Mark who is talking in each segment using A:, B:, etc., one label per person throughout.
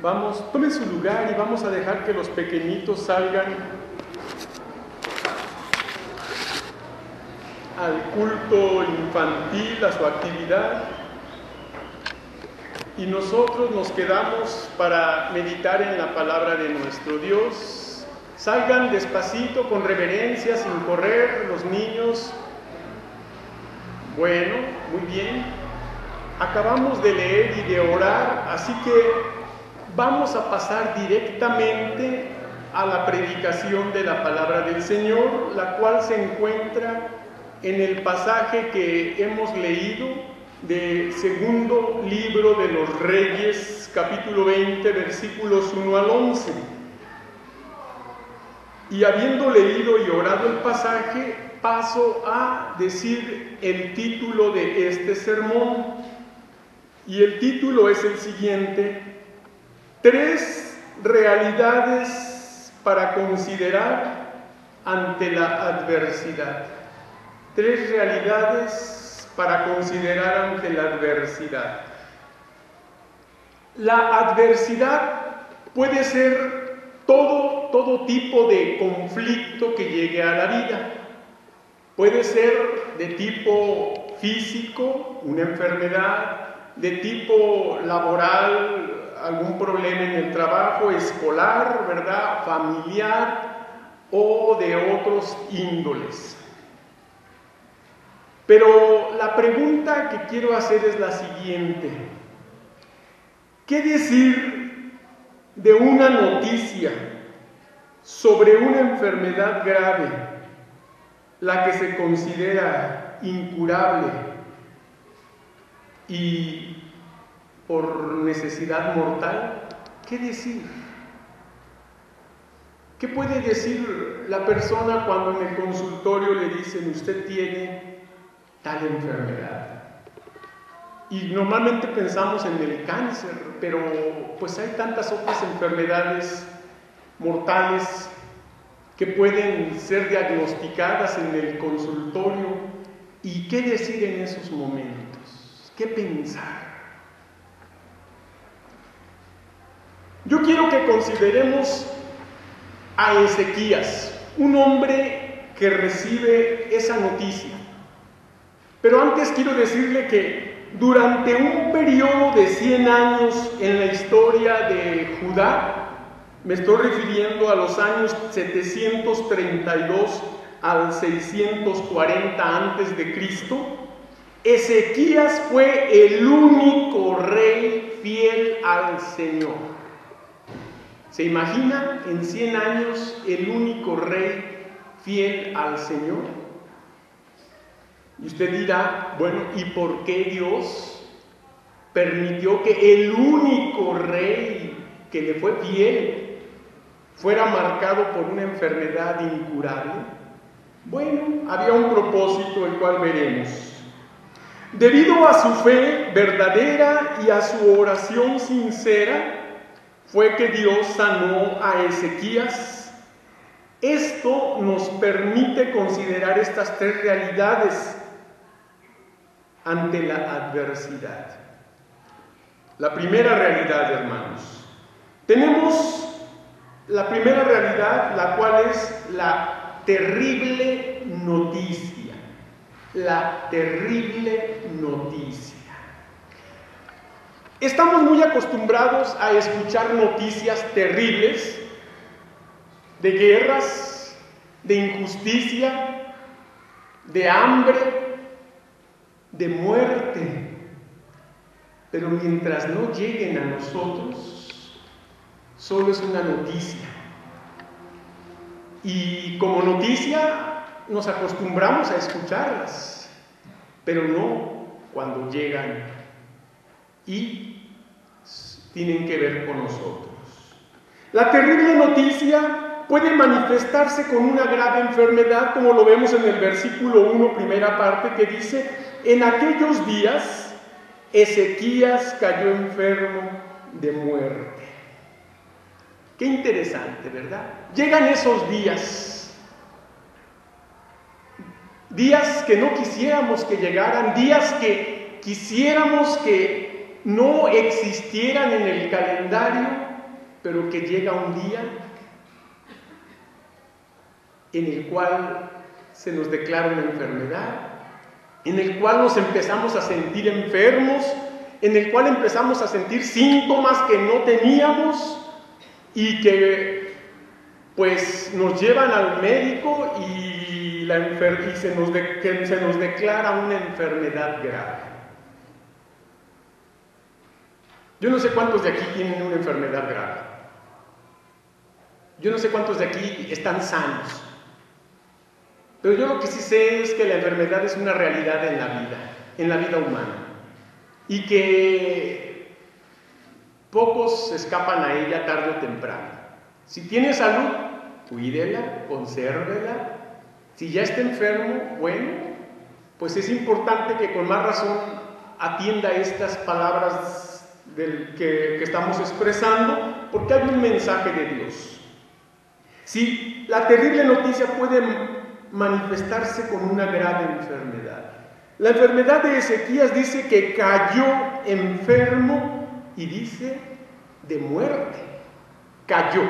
A: Vamos, tomen su lugar y vamos a dejar que los pequeñitos salgan al culto infantil, a su actividad. Y nosotros nos quedamos para meditar en la palabra de nuestro Dios. Salgan despacito, con reverencia, sin correr, los niños. Bueno, muy bien. Acabamos de leer y de orar, así que vamos a pasar directamente a la predicación de la palabra del Señor, la cual se encuentra en el pasaje que hemos leído del segundo libro de los Reyes, capítulo 20, versículos 1 al 11. Y habiendo leído y orado el pasaje, paso a decir el título de este sermón. Y el título es el siguiente: 3 realidades para considerar ante la adversidad. 3 realidades para considerar ante la adversidad. La adversidad puede ser todo tipo de conflicto que llegue a la vida. Puede ser de tipo físico, una enfermedad, de tipo laboral, algún problema en el trabajo, escolar, ¿verdad?, familiar o de otros índoles. Pero la pregunta que quiero hacer es la siguiente: ¿qué decir de una noticia sobre una enfermedad grave, la que se considera incurable y por necesidad mortal? ¿Qué decir? ¿Qué puede decir la persona cuando en el consultorio le dicen: usted tiene tal enfermedad? Y normalmente pensamos en el cáncer, pero pues hay tantas otras enfermedades mortales que pueden ser diagnosticadas en el consultorio. ¿Y qué decir en esos momentos? ¿Qué pensar? Yo quiero que consideremos a Ezequías, un hombre que recibe esa noticia. Pero antes quiero decirle que durante un periodo de 100 años en la historia de Judá, me estoy refiriendo a los años 732 al 640 antes de Cristo, Ezequías fue el único rey fiel al Señor. ¿Se imagina en 100 años el único rey fiel al Señor? Y usted dirá: bueno, ¿y por qué Dios permitió que el único rey que le fue fiel fuera marcado por una enfermedad incurable? Bueno, había un propósito, el cual veremos. Debido a su fe verdadera y a su oración sincera, fue que Dios sanó a Ezequías. Esto nos permite considerar estas 3 realidades ante la adversidad. La primera realidad, hermanos. Tenemos la primera realidad, la cual es la terrible noticia. La terrible noticia. Estamos muy acostumbrados a escuchar noticias terribles de guerras, de injusticia, de hambre, de muerte. Pero mientras no lleguen a nosotros, solo es una noticia. Y como noticia nos acostumbramos a escucharlas, pero no cuando llegan y tienen que ver con nosotros. La terrible noticia puede manifestarse con una grave enfermedad, como lo vemos en el versículo 1, primera parte, que dice: en aquellos días Ezequías cayó enfermo de muerte. Qué interesante, ¿verdad? Llegan esos días que no quisiéramos que llegaran, días que quisiéramos que no existieran en el calendario, pero que llega un día en el cual se nos declara una enfermedad, en el cual nos empezamos a sentir enfermos, en el cual empezamos a sentir síntomas que no teníamos y que pues nos llevan al médico y se nos declara una enfermedad grave. Yo no sé cuántos de aquí tienen una enfermedad grave. Yo no sé cuántos de aquí están sanos. Pero yo lo que sí sé es que la enfermedad es una realidad en la vida humana. Y que pocos escapan a ella tarde o temprano. Si tiene salud, cuídela, consérvela. Si ya está enfermo, bueno, pues es importante que con más razón atienda estas palabras que estamos expresando, porque hay un mensaje de Dios. Si la terrible noticia puede manifestarse con una grave enfermedad. La enfermedad de Ezequías dice que cayó enfermo y dice de muerte. Cayó.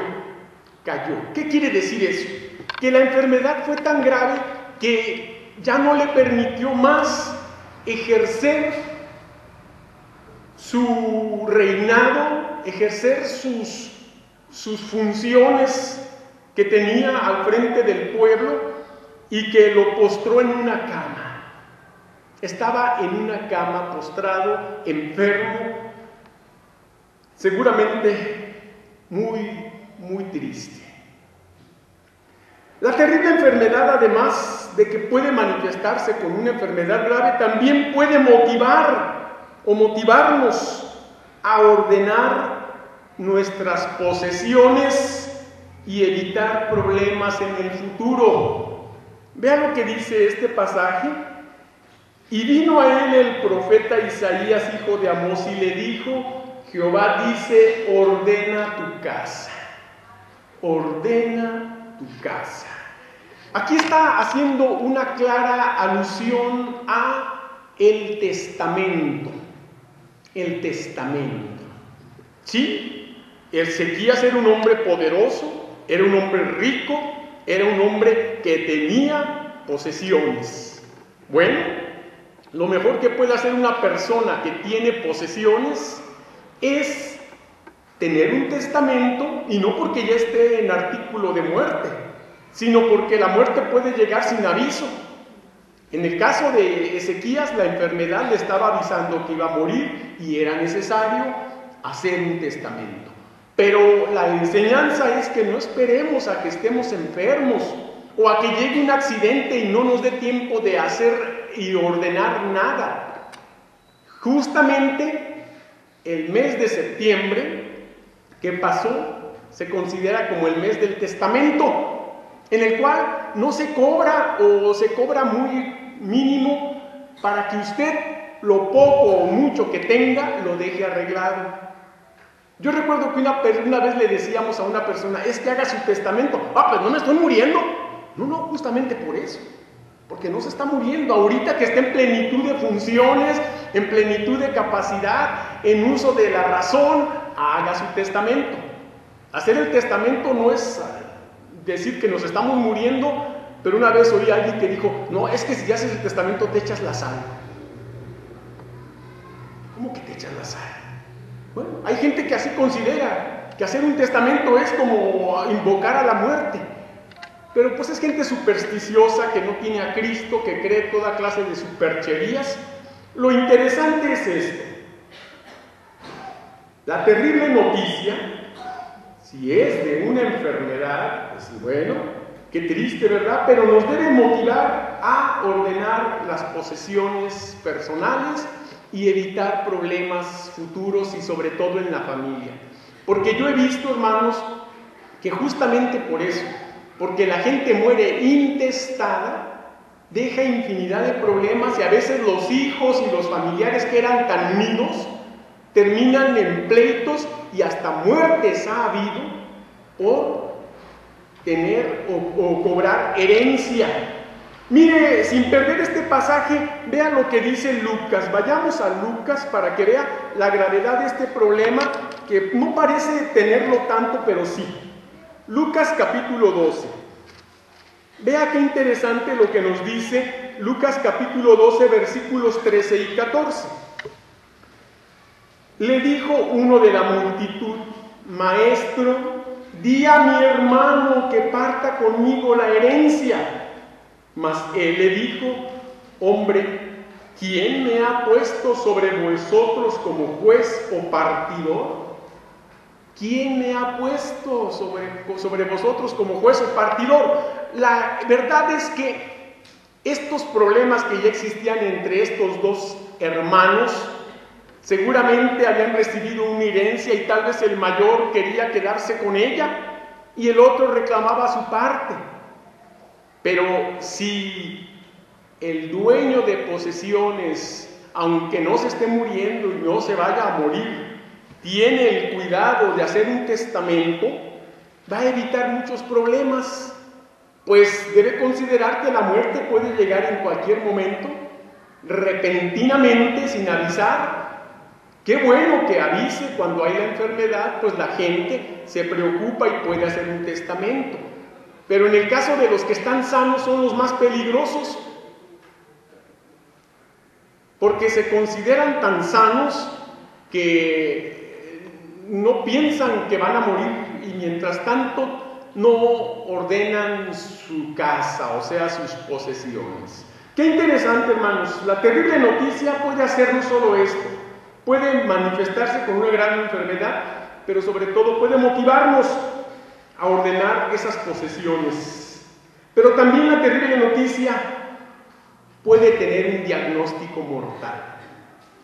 A: ¿Qué quiere decir eso? Que la enfermedad fue tan grave que ya no le permitió más ejercer su reinado, ejercer sus funciones que tenía al frente del pueblo, y que lo postró en una cama. Estaba en una cama postrado, enfermo, seguramente muy triste. La terrible enfermedad, además de que puede manifestarse con una enfermedad grave, también puede motivarnos a ordenar nuestras posesiones y evitar problemas en el futuro. Vea lo que dice este pasaje. Y vino a él el profeta Isaías, hijo de Amós, y le dijo: Jehová dice, ordena tu casa. Ordena tu casa. Aquí está haciendo una clara alusión a el testamento. El testamento. ¿Sí? Ezequías era un hombre poderoso, era un hombre rico, era un hombre que tenía posesiones. Bueno, lo mejor que puede hacer una persona que tiene posesiones es tener un testamento, y no porque ya esté en artículo de muerte, sino porque la muerte puede llegar sin aviso. En el caso de Ezequías, la enfermedad le estaba avisando que iba a morir y era necesario hacer un testamento. Pero la enseñanza es que no esperemos a que estemos enfermos o a que llegue un accidente y no nos dé tiempo de hacer y ordenar nada. Justamente el mes de septiembre que pasó se considera como el mes del testamento, en el cual no se cobra o se cobra muy mínimo para que usted lo poco o mucho que tenga lo deje arreglado. Yo recuerdo que una vez le decíamos a una persona: es que haga su testamento. Pues no me estoy muriendo. No, justamente por eso, porque no se está muriendo. Ahorita que está en plenitud de funciones, en plenitud de capacidad, en uso de la razón, haga su testamento. Hacer el testamento no es decir que nos estamos muriendo, pero una vez oí a alguien que dijo: no, es que si ya haces el testamento te echas la sal. ¿Cómo que te echas la sal? Bueno, hay gente que así considera que hacer un testamento es como invocar a la muerte. Pero pues es gente supersticiosa que no tiene a Cristo, que cree toda clase de supercherías. Lo interesante es esto: la terrible noticia, si es de una enfermedad, pues bueno, qué triste, ¿verdad? Pero nos debe motivar a ordenar las posesiones personales y evitar problemas futuros, y sobre todo en la familia. Porque yo he visto, hermanos, que justamente por eso, porque la gente muere intestada, deja infinidad de problemas, y a veces los hijos y los familiares que eran tan unidos terminan en pleitos, y hasta muertes ha habido por tener o cobrar herencia. Mire, sin perder este pasaje, vea lo que dice Lucas. Vayamos a Lucas para que vea la gravedad de este problema, que no parece tenerlo tanto, pero sí. Lucas capítulo 12. Vea qué interesante lo que nos dice Lucas capítulo 12, versículos 13 y 14. Le dijo uno de la multitud: Maestro, di a mi hermano que parta conmigo la herencia. Mas él le dijo: Hombre, ¿quién me ha puesto sobre vosotros como juez o partidor? ¿Quién me ha puesto sobre vosotros como juez o partidor? La verdad es que estos problemas que ya existían entre estos dos hermanos, seguramente habían recibido una herencia y tal vez el mayor quería quedarse con ella y el otro reclamaba su parte. Pero si el dueño de posesiones, aunque no se esté muriendo y no se vaya a morir, tiene el cuidado de hacer un testamento, va a evitar muchos problemas, pues debe considerar que la muerte puede llegar en cualquier momento, repentinamente, sin avisar. Qué bueno que avise cuando hay la enfermedad, pues la gente se preocupa y puede hacer un testamento. Pero en el caso de los que están sanos son los más peligrosos, porque se consideran tan sanos que no piensan que van a morir y mientras tanto no ordenan su casa, o sea, sus posesiones. Qué interesante, hermanos. La terrible noticia puede hacer no solo esto, puede manifestarse con una gran enfermedad, pero sobre todo puede motivarnos a ordenar esas posesiones. Pero también la terrible noticia puede tener un diagnóstico mortal.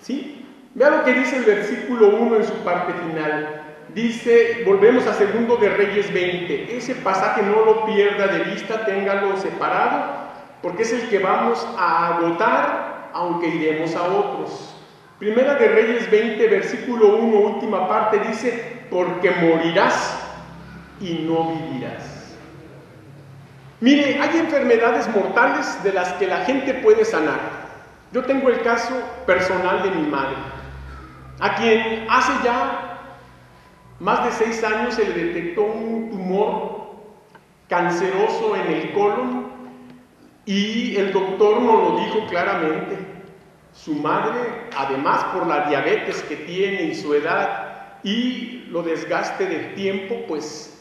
A: ¿Sí? Vea lo que dice el versículo 1 en su parte final. Dice, volvemos a 2 de Reyes 20. Ese pasaje no lo pierda de vista, téngalo separado, porque es el que vamos a agotar, aunque iremos a otros. 1 de Reyes 20, versículo 1, última parte, dice: porque morirás y no vivirás. Mire, hay enfermedades mortales de las que la gente puede sanar. Yo tengo el caso personal de mi madre, a quien hace ya más de 6 años se le detectó un tumor canceroso en el colon y el doctor nos lo dijo claramente. Su madre, además por la diabetes que tiene y su edad y lo desgaste del tiempo, pues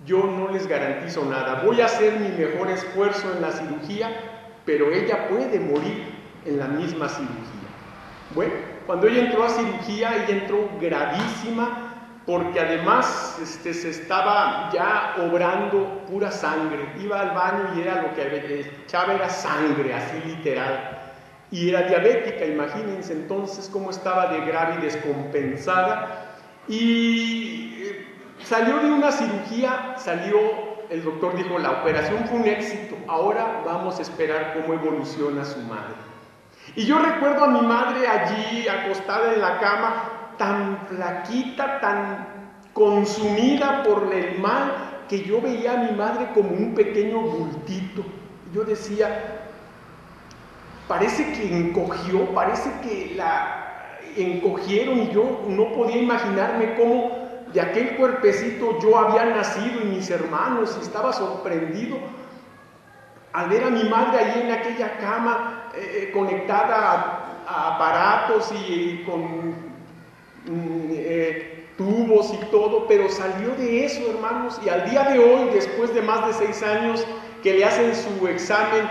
A: yo no les garantizo nada. Voy a hacer mi mejor esfuerzo en la cirugía, pero ella puede morir en la misma cirugía. Bueno, cuando ella entró a cirugía, ella entró gravísima, porque además se estaba ya obrando pura sangre. Iba al baño y era lo que echaba era sangre, así literal. Y era diabética, imagínense entonces cómo estaba de grave y descompensada. Y salió de una cirugía, el doctor dijo, la operación fue un éxito, ahora vamos a esperar cómo evoluciona su madre. Y yo recuerdo a mi madre allí acostada en la cama, tan flaquita, tan consumida por el mal, que yo veía a mi madre como un pequeño bultito. Yo decía, parece que encogió, parece que la encogieron, y yo no podía imaginarme cómo de aquel cuerpecito yo había nacido y mis hermanos, y estaba sorprendido al ver a mi madre ahí en aquella cama, conectada a aparatos y con tubos y todo, pero salió de eso, hermanos, y al día de hoy, después de más de 6 años que le hacen su examen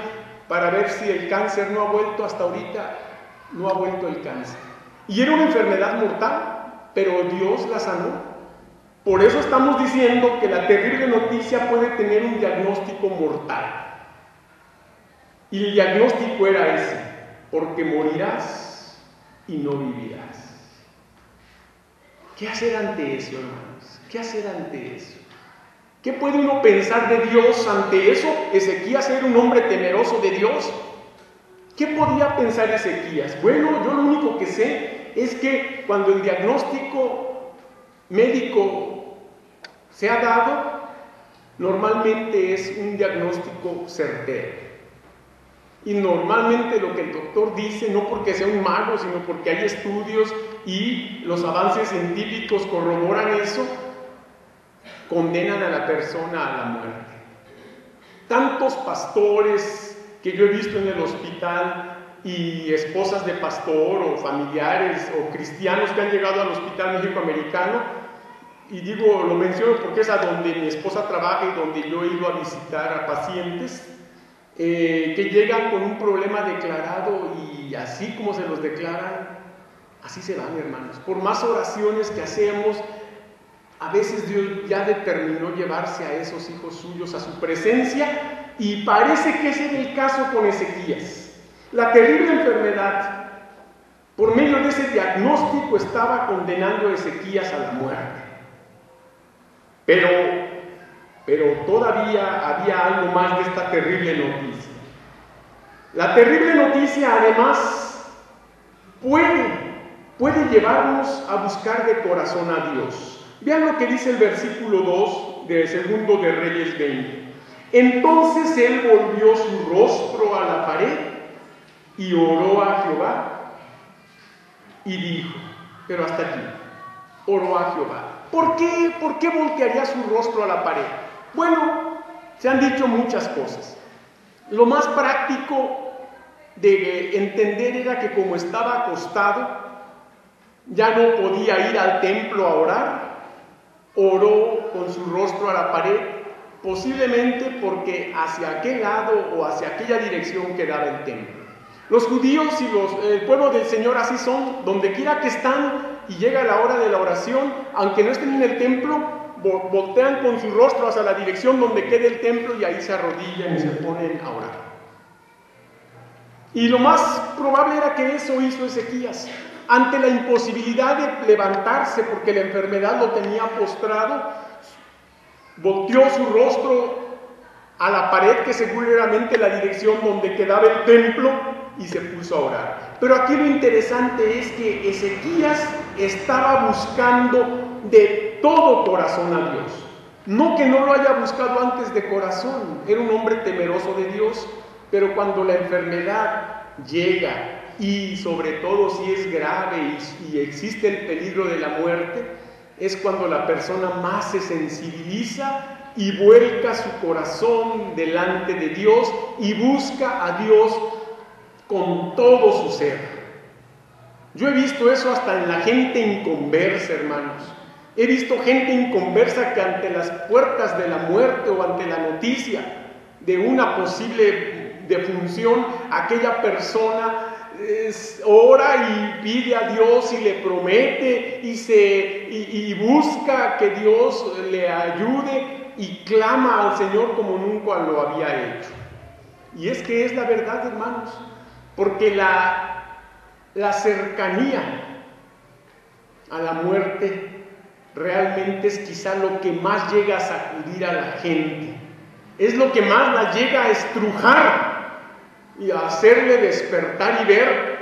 A: para ver si el cáncer no ha vuelto, hasta ahorita no ha vuelto el cáncer. Y era una enfermedad mortal, pero Dios la sanó. Por eso estamos diciendo que la terrible noticia puede tener un diagnóstico mortal. Y el diagnóstico era ese: porque morirás y no vivirás. ¿Qué hacer ante eso, hermanos? ¿Qué hacer ante eso? ¿Qué puede uno pensar de Dios ante eso? Ezequías era un hombre temeroso de Dios. ¿Qué podía pensar Ezequías? Bueno, yo lo único que sé es que cuando el diagnóstico médico se ha dado, normalmente es un diagnóstico certero. Y normalmente lo que el doctor dice, no porque sea un mago, sino porque hay estudios y los avances científicos corroboran eso, condenan a la persona a la muerte. Tantos pastores que yo he visto en el hospital y esposas de pastor o familiares o cristianos que han llegado al Hospital México-Americano, y digo, lo menciono porque es a donde mi esposa trabaja y donde yo he ido a visitar a pacientes, que llegan con un problema declarado y así como se los declaran, así se van, hermanos. Por más oraciones que hacemos, a veces Dios ya determinó llevarse a esos hijos suyos a su presencia, y parece que ese era el caso con Ezequías. La terrible enfermedad, por medio de ese diagnóstico, estaba condenando a Ezequías a la muerte. Pero todavía había algo más de esta terrible noticia. La terrible noticia, además, puede llevarnos a buscar de corazón a Dios. Vean lo que dice el versículo 2 de Segundo de Reyes 20. Entonces él volvió su rostro a la pared y oró a Jehová y dijo, pero hasta aquí, oró a Jehová. ¿Por qué voltearía su rostro a la pared? Bueno, se han dicho muchas cosas. Lo más práctico de entender era que como estaba acostado, ya no podía ir al templo a orar, oró con su rostro a la pared, posiblemente porque hacia aquel lado o hacia aquella dirección quedaba el templo. Los judíos y el pueblo del Señor así son, donde quiera que están y llega la hora de la oración, aunque no estén en el templo, voltean con su rostro hacia la dirección donde quede el templo y ahí se arrodillan y se ponen a orar. Y lo más probable era que eso hizo Ezequías. Ante la imposibilidad de levantarse porque la enfermedad lo tenía postrado, volteó su rostro a la pared, que seguramente la dirección donde quedaba el templo, y se puso a orar. Pero aquí lo interesante es que Ezequías estaba buscando de todo corazón a Dios. No que no lo haya buscado antes de corazón, era un hombre temeroso de Dios, pero cuando la enfermedad llega, y sobre todo si es grave y existe el peligro de la muerte, es cuando la persona más se sensibiliza y vuelca su corazón delante de Dios y busca a Dios con todo su ser. Yo he visto eso hasta en la gente inconversa, hermanos. He visto gente inconversa que ante las puertas de la muerte o ante la noticia de una posible defunción, aquella persona ora y pide a Dios y le promete y busca que Dios le ayude y clama al Señor como nunca lo había hecho. Y es que es la verdad, hermanos, porque la cercanía a la muerte realmente es quizá lo que más llega a sacudir a la gente, es lo que más la llega a estrujar y a hacerle despertar y ver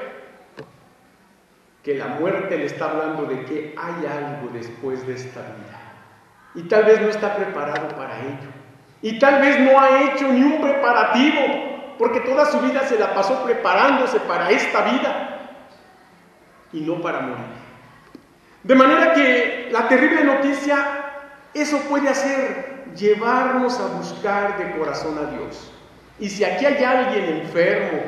A: que la muerte le está hablando de que hay algo después de esta vida. Y tal vez no está preparado para ello. Y tal vez no ha hecho ni un preparativo, porque toda su vida se la pasó preparándose para esta vida y no para morir. De manera que la terrible noticia, eso puede hacer, llevarnos a buscar de corazón a Dios. Y si aquí hay alguien enfermo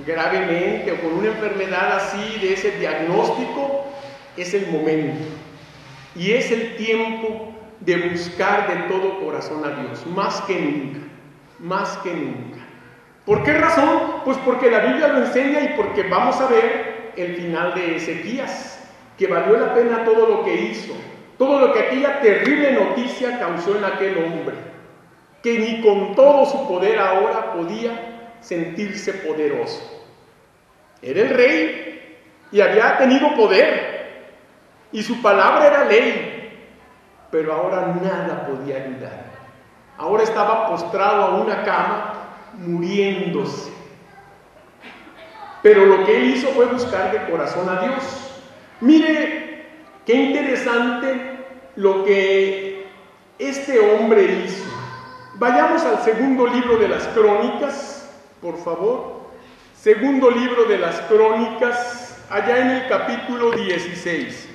A: gravemente o con una enfermedad así, de ese diagnóstico, es el momento y es el tiempo de buscar de todo corazón a Dios, más que nunca, más que nunca. ¿Por qué razón? Pues porque la Biblia lo enseña y porque vamos a ver el final de Ezequías, que valió la pena todo lo que hizo, todo lo que aquella terrible noticia causó en aquel hombre, que ni con todo su poder ahora podía sentirse poderoso. Era el rey y había tenido poder y su palabra era ley, pero ahora nada podía ayudar. Ahora estaba postrado a una cama muriéndose. Pero lo que él hizo fue buscar de corazón a Dios. Mire qué interesante lo que este hombre hizo. Vayamos al segundo libro de las Crónicas, por favor. Segundo libro de las Crónicas, allá en el capítulo 16.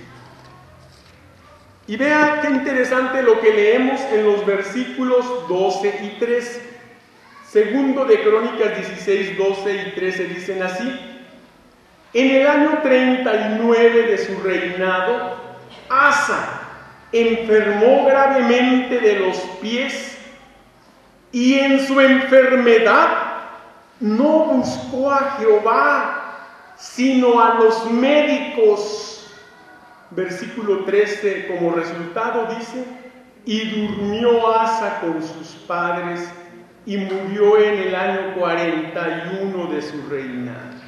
A: Y vea qué interesante lo que leemos en los versículos 12 y 13. Segundo de Crónicas 16, 12 y 13 dicen así: en el año 39 de su reinado, Asa enfermó gravemente de los pies y en su enfermedad no buscó a Jehová, sino a los médicos. Versículo 13, como resultado dice: y durmió Asa con sus padres y murió en el año 41 de su reinado.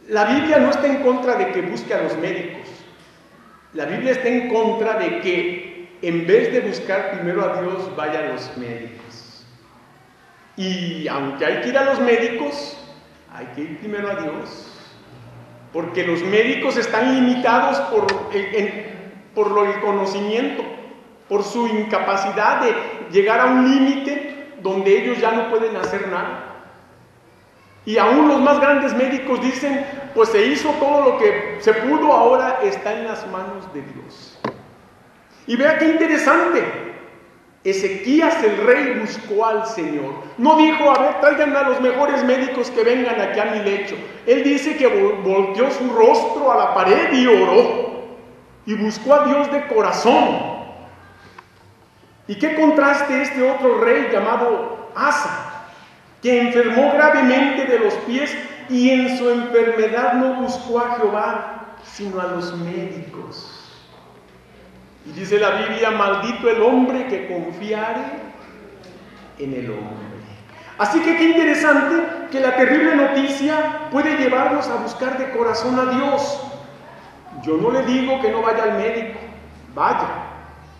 A: La Biblia no está en contra de que busque a los médicos. La Biblia está en contra de que en vez de buscar primero a Dios, vaya a los médicos. Y aunque hay que ir a los médicos, hay que ir primero a Dios. Porque los médicos están limitados por el conocimiento, por su incapacidad de llegar a un límite donde ellos ya no pueden hacer nada. Y aún los más grandes médicos dicen, pues se hizo todo lo que se pudo, ahora está en las manos de Dios. Y vea qué interesante. Ezequías el rey buscó al Señor. No dijo, a ver, traigan a los mejores médicos que vengan aquí a mi lecho. Él dice que volteó su rostro a la pared y oró. Y buscó a Dios de corazón. ¿Y qué contraste este otro rey llamado Asa, que enfermó gravemente de los pies y en su enfermedad no buscó a Jehová, sino a los médicos? Y dice la Biblia, maldito el hombre que confiare en el hombre. Así que qué interesante que la terrible noticia puede llevarnos a buscar de corazón a Dios. Yo no le digo que no vaya al médico, vaya,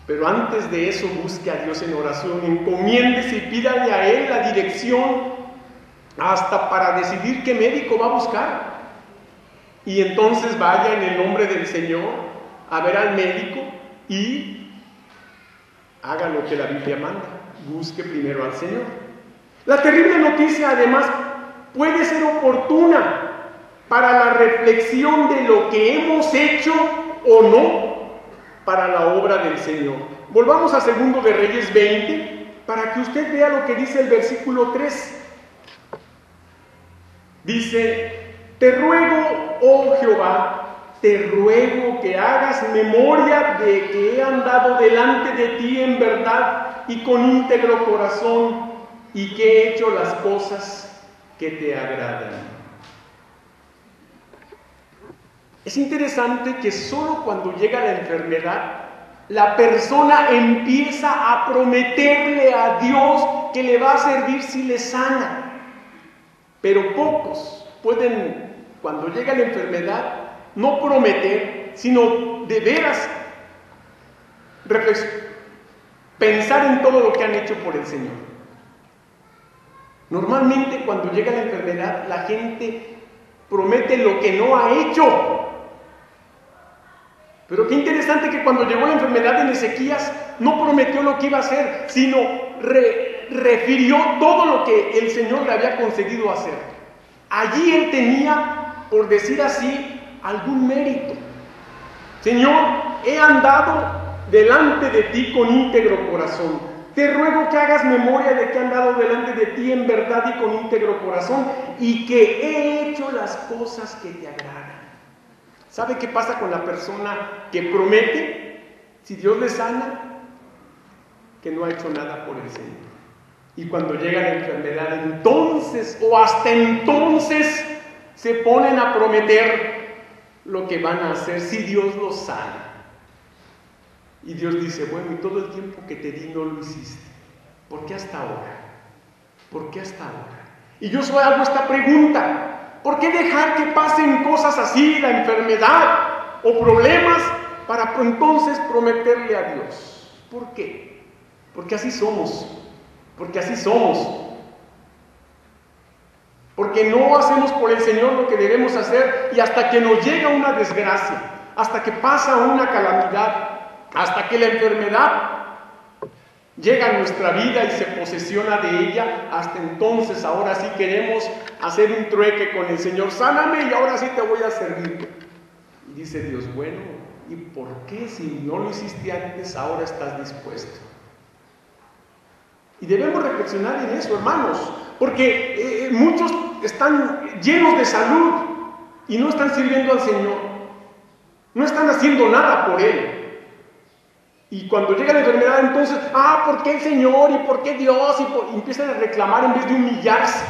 A: pero antes de eso busque a Dios en oración, encomiéndese y pídale a Él la dirección hasta para decidir qué médico va a buscar. Y entonces vaya en el nombre del Señor a ver al médico y haga lo que la Biblia manda, busque primero al Señor. La terrible noticia además puede ser oportuna para la reflexión de lo que hemos hecho o no para la obra del Señor. Volvamos a 2 de Reyes 20 para que usted vea lo que dice el versículo 3. Dice: te ruego, oh Jehová, te ruego que hagas memoria de que he andado delante de ti en verdad y con íntegro corazón, y que he hecho las cosas que te agradan. Es interesante que solo cuando llega la enfermedad, la persona empieza a prometerle a Dios que le va a servir si le sana. Pero pocos pueden, cuando llega la enfermedad, no prometer, sino de veras pensar en todo lo que han hecho por el Señor. Normalmente cuando llega la enfermedad, la gente promete lo que no ha hecho. Pero qué interesante que cuando llegó la enfermedad en Ezequías, no prometió lo que iba a hacer, sino refirió todo lo que el Señor le había concedido hacer. Allí él tenía, por decir así, algún mérito. Señor, he andado delante de ti con íntegro corazón. Te ruego que hagas memoria de que he andado delante de ti en verdad y con íntegro corazón, y que he hecho las cosas que te agradan. ¿Sabe qué pasa con la persona que promete? Si Dios le sana, que no ha hecho nada por el Señor. Y cuando llega la enfermedad, entonces o hasta entonces se ponen a prometer lo que van a hacer si Dios los sana. Y Dios dice, bueno, y todo el tiempo que te di no lo hiciste. ¿Por qué hasta ahora? ¿Por qué hasta ahora? Y yo solo hago esta pregunta. ¿Por qué dejar que pasen cosas así, la enfermedad o problemas, para entonces prometerle a Dios? ¿Por qué? Porque así somos. Porque así somos. Porque no hacemos por el Señor lo que debemos hacer, y hasta que nos llega una desgracia, hasta que pasa una calamidad, hasta que la enfermedad llega a nuestra vida y se posesiona de ella, hasta entonces ahora sí queremos hacer un trueque con el Señor. Sáname y ahora sí te voy a servir. Y dice Dios, bueno, ¿y por qué si no lo hiciste antes ahora estás dispuesto? Y debemos reflexionar en eso, hermanos, porque muchos están llenos de salud y no están sirviendo al Señor, no están haciendo nada por Él. Y cuando llega la enfermedad, entonces, ¿por qué el Señor? ¿Y por qué Dios? Y empiezan a reclamar en vez de humillarse.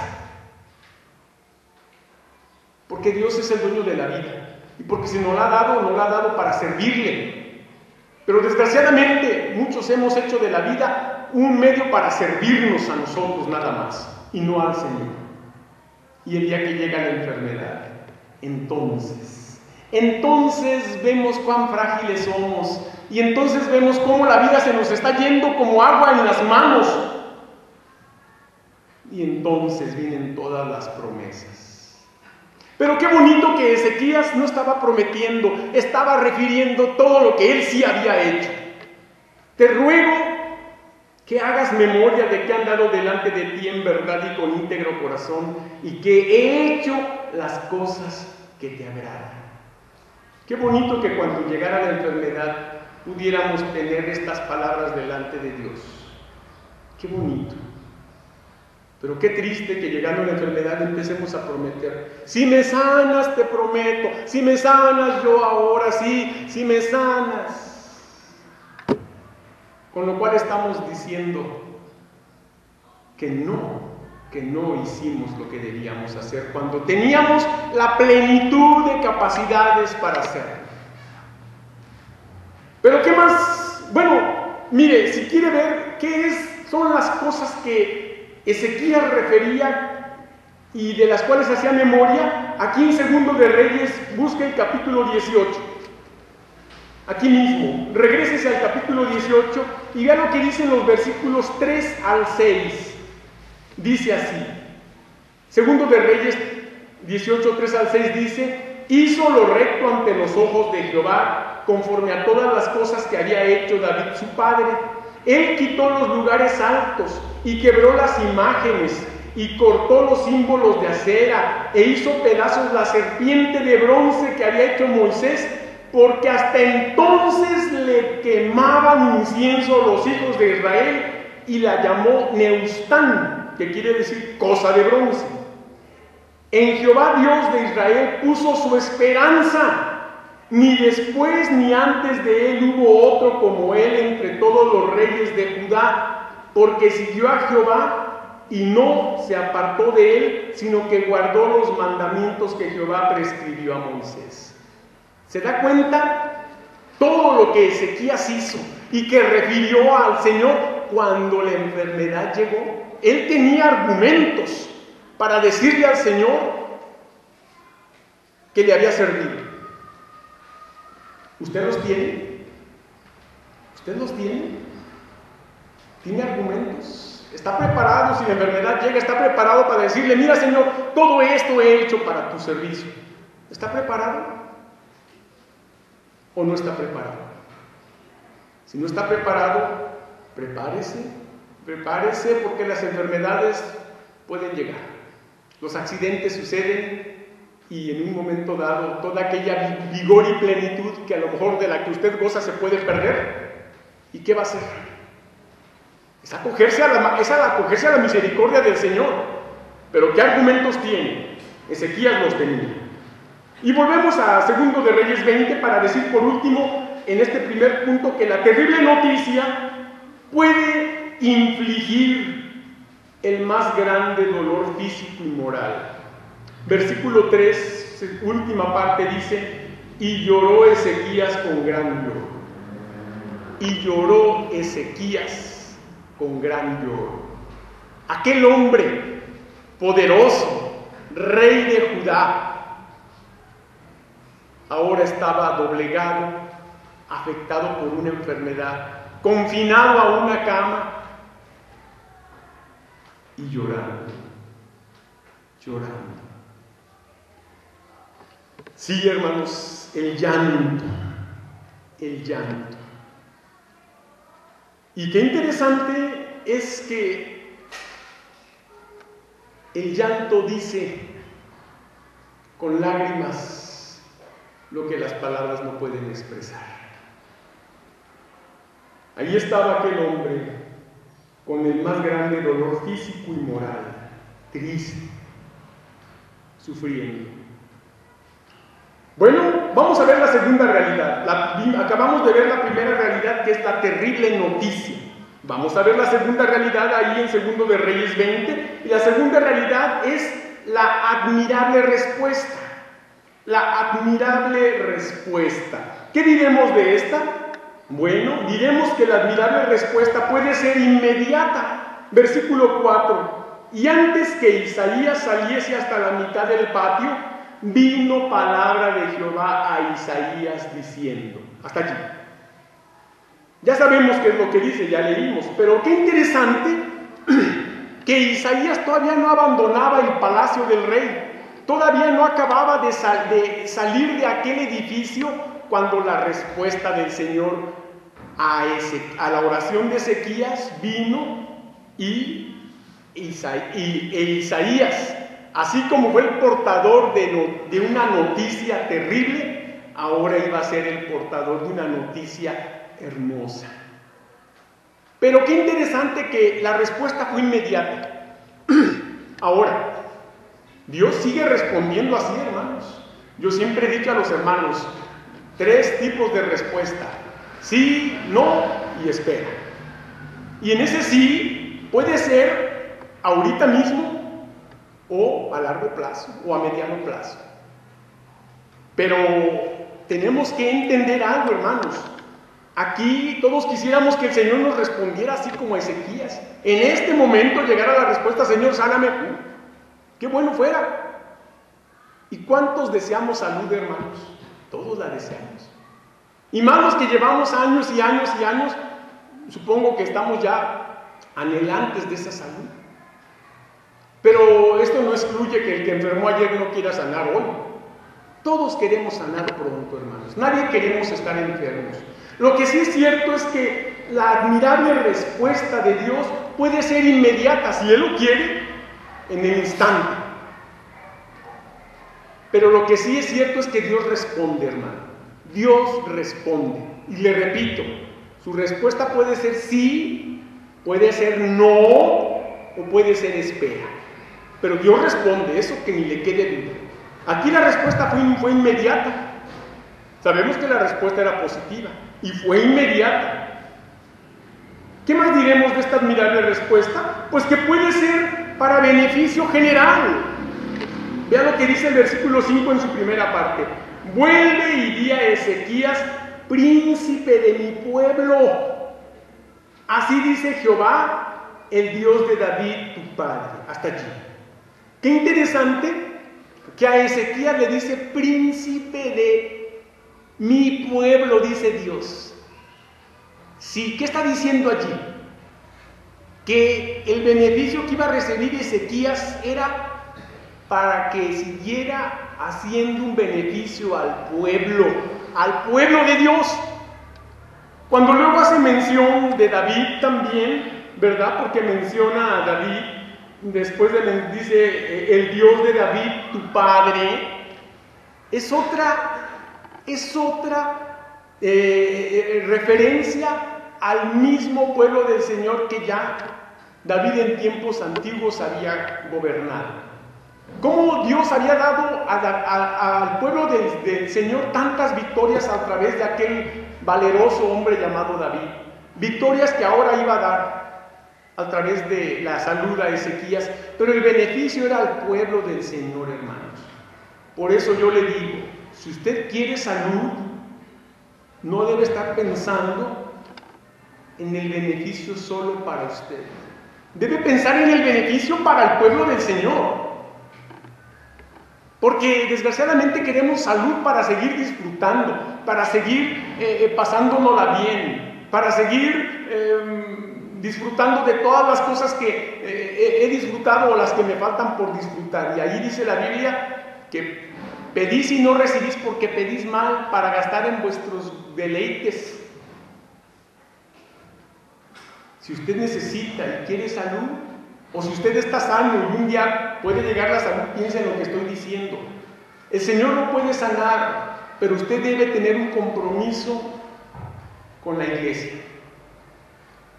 A: Porque Dios es el dueño de la vida. Y porque si nos la ha dado para servirle. Pero desgraciadamente, muchos hemos hecho de la vida un medio para servirnos a nosotros nada más, y no al Señor. Y el día que llega la enfermedad, entonces vemos cuán frágiles somos. Y entonces vemos cómo la vida se nos está yendo como agua en las manos. Y entonces vienen todas las promesas. Pero qué bonito que Ezequías no estaba prometiendo, estaba refiriendo todo lo que él sí había hecho. Te ruego que hagas memoria de que he andado delante de ti en verdad y con íntegro corazón, y que he hecho las cosas que te agradan. Qué bonito que cuando llegara la enfermedad pudiéramos tener estas palabras delante de Dios. Qué bonito. Pero qué triste que llegando a la enfermedad empecemos a prometer. Si me sanas, te prometo. Si me sanas, yo ahora sí. Si me sanas. Con lo cual estamos diciendo que no hicimos lo que debíamos hacer cuando teníamos la plenitud de capacidades para hacerlo. Pero ¿qué más? Bueno, mire, si quiere ver son las cosas que Ezequías refería y de las cuales hacía memoria, aquí en Segundo de Reyes, busque el capítulo 18. Aquí mismo, regrésese al capítulo 18 y vea lo que dicen los versículos 3 al 6. Dice así, Segundo de Reyes 18, 3 al 6 dice: hizo lo recto ante los ojos de Jehová, conforme a todas las cosas que había hecho David su padre. Él quitó los lugares altos y quebró las imágenes y cortó los símbolos de acera e hizo pedazos la serpiente de bronce que había hecho Moisés, porque hasta entonces le quemaban incienso los hijos de Israel, y la llamó Neustán, que quiere decir cosa de bronce. En Jehová Dios de Israel puso su esperanza. Ni después ni antes de él hubo otro como él entre todos los reyes de Judá, porque siguió a Jehová y no se apartó de él, sino que guardó los mandamientos que Jehová prescribió a Moisés. ¿Se da cuenta? Todo lo que Ezequías hizo y que refirió al Señor cuando la enfermedad llegó. Él tenía argumentos para decirle al Señor que le había servido. ¿Usted los tiene? ¿Usted los tiene? ¿Tiene argumentos? ¿Está preparado si la enfermedad llega? ¿Está preparado para decirle: mira, Señor, todo esto he hecho para tu servicio? ¿Está preparado? ¿O no está preparado? Si no está preparado, prepárese, porque las enfermedades pueden llegar. Los accidentes suceden y en un momento dado toda aquella vigor y plenitud que a lo mejor de la que usted goza se puede perder. ¿Y qué va a hacer? Es acogerse a la misericordia del Señor. Pero ¿qué argumentos tiene? Ezequías los tenía. Y volvemos a Segundo de Reyes 20 para decir por último, en este primer punto, que la terrible noticia puede infligir el más grande dolor físico y moral. Versículo 3, última parte, dice: y lloró Ezequías con gran lloro. Y lloró Ezequías con gran lloro. Aquel hombre poderoso, rey de Judá, ahora estaba doblegado, afectado por una enfermedad, confinado a una cama y llorando. Sí, hermanos, el llanto. Y qué interesante es que el llanto dice con lágrimas lo que las palabras no pueden expresar. Ahí estaba aquel hombre con el más grande dolor físico y moral, triste, sufriendo. Bueno, vamos a ver la segunda realidad. Acabamos de ver la primera realidad, que es la terrible noticia. Vamos a ver la segunda realidad ahí en Segundo de Reyes 20. Y la segunda realidad es la admirable respuesta. La admirable respuesta. ¿Qué diremos de esta? Bueno, diremos que la admirable respuesta puede ser inmediata. Versículo 4. Y antes que Isaías saliese hasta la mitad del patio, vino palabra de Jehová a Isaías diciendo. Hasta aquí. Ya sabemos qué es lo que dice, ya leímos, pero qué interesante que Isaías todavía no abandonaba el palacio del rey, todavía no acababa de salir de aquel edificio cuando la respuesta del Señor a la oración de Ezequías vino y Isaías, así como fue el portador de una noticia terrible, ahora iba a ser el portador de una noticia hermosa. Pero qué interesante que la respuesta fue inmediata. Ahora, Dios sigue respondiendo así, hermanos. Yo siempre he dicho a los hermanos, 3 tipos de respuesta: sí, no y espera. Y en ese sí puede ser ahorita mismo o a largo plazo o a mediano plazo. Pero tenemos que entender algo, hermanos. Aquí todos quisiéramos que el Señor nos respondiera así como Ezequías. En este momento llegara la respuesta: Señor, sáname. ¡Qué bueno fuera! ¿Y cuántos deseamos salud, hermanos? Todos la deseamos. Y más los que llevamos años y años y años, supongo que estamos ya anhelantes de esa salud. Pero esto no excluye que el que enfermó ayer no quiera sanar hoy. Todos queremos sanar pronto, hermanos. Nadie queremos estar enfermos. Lo que sí es cierto es que la admirable respuesta de Dios puede ser inmediata, si Él lo quiere, en el instante. Pero lo que sí es cierto es que Dios responde, hermano. Dios responde. Y le repito, su respuesta puede ser sí, puede ser no, o puede ser espera. Pero Dios responde, eso que ni le quede duda. Aquí la respuesta fue inmediata. Sabemos que la respuesta era positiva y fue inmediata. ¿Qué más diremos de esta admirable respuesta? Pues que puede ser para beneficio general. Vea lo que dice el versículo 5 en su primera parte. Vuelve y di a Ezequías, príncipe de mi pueblo. Así dice Jehová, el Dios de David, tu padre. Hasta allí. Qué interesante que a Ezequías le dice príncipe de mi pueblo, dice Dios. Sí, ¿qué está diciendo allí? Que el beneficio que iba a recibir Ezequías era para que siguiera haciendo un beneficio al pueblo de Dios. Cuando luego hace mención de David también, ¿verdad? Porque menciona a David, después dice el Dios de David, tu padre, es otra referencia al mismo pueblo del Señor que ya David en tiempos antiguos había gobernado. Cómo Dios había dado al pueblo del Señor tantas victorias a través de aquel valeroso hombre llamado David. Victorias que ahora iba a dar a través de la salud a Ezequías, pero el beneficio era al pueblo del Señor, hermanos. Por eso yo le digo, si usted quiere salud, no debe estar pensando en el beneficio solo para usted. Debe pensar en el beneficio para el pueblo del Señor. Porque desgraciadamente queremos salud para seguir disfrutando, para seguir pasándonosla bien, para seguir disfrutando de todas las cosas que he disfrutado o las que me faltan por disfrutar. Y ahí dice la Biblia que pedís y no recibís porque pedís mal para gastar en vuestros deleites. Si usted necesita y quiere salud, o si usted está sano y un día puede llegar la salud, piense en lo que estoy diciendo. El Señor lo puede sanar, pero usted debe tener un compromiso con la iglesia,